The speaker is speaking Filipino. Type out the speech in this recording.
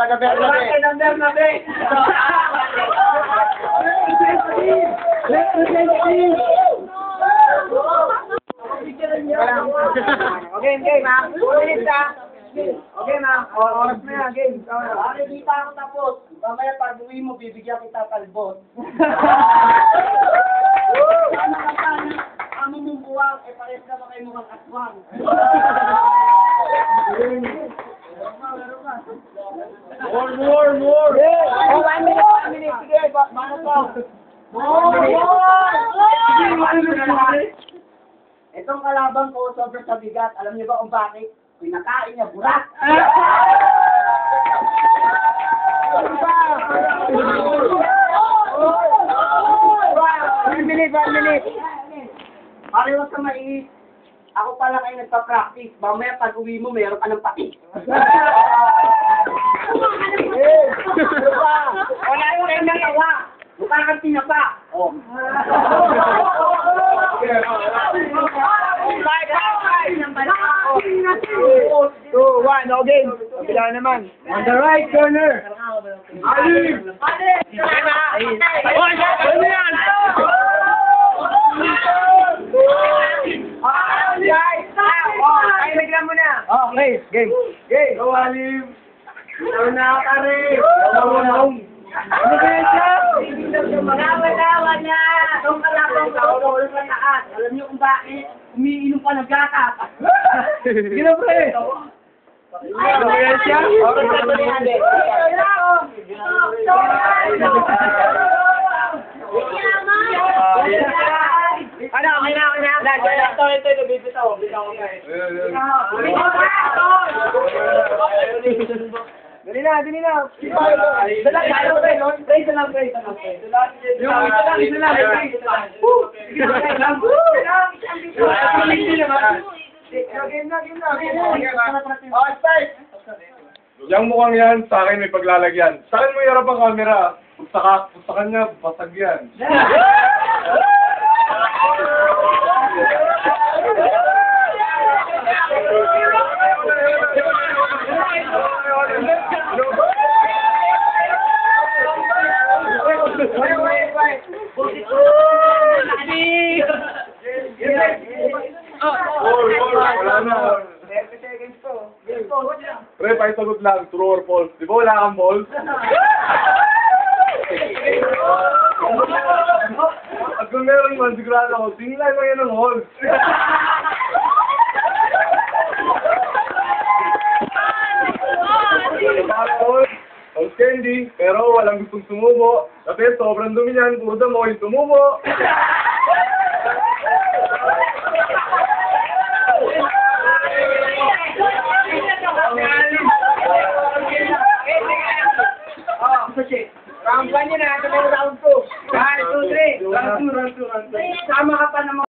taga-Bernabe. Representative! Okay, game ha. 2 minutes ha. Okay na. Oras na yan, game. Hindi pa ako tapos. Mamaya pag uwi mo, bibigyan kita kalbot. Ang mumumbuwang, pares na ba kayo mukhang aswang? More! Oh, 1 minute. Sige, mana pa. More! Itong kalaban ko, sobrang sabigat. Alam niyo ba kung bakit? Pinakain niya burak. One minute. Pare, huwag ka mainis. Ako pala kayo nagpa-practice. Mamaya pag uwi mo, mayroon ka ng pati. Wala yung kayo nagawa. Mukha kang tinapa. Oh. 2, 1, no game. Kabila naman. On the right corner. Alim! Okay, game. Go, Alim. Ito na, pare. Ano ba yan siya? Wala na. Itong kalabang ko, ulo sa taas. Alam niyo kung bakit? Umiinom pa ng gatas. Gino, pre. Ano ba yan siya? Okay, sandali. Ano, okay na. Ito, nabibitaw. Dali na. Isa lang. Yang mukhang yan, sa akin may paglalagyan. Sa akin mo yarap ang camera. Sa kanya, basag yan. Pre, pakisagot lang, true or false. Di ba wala kang balls? At kung meron man, sigurado ako, tingnan lang yan ng holes. Holes candy, pero walang gustong sumubo. Kasi sobrang dumi niyan, puro damo yung tumubo. Round 1 yun na, ito na round 2. 1, 2, 3. Round 2. Sama ka pa naman.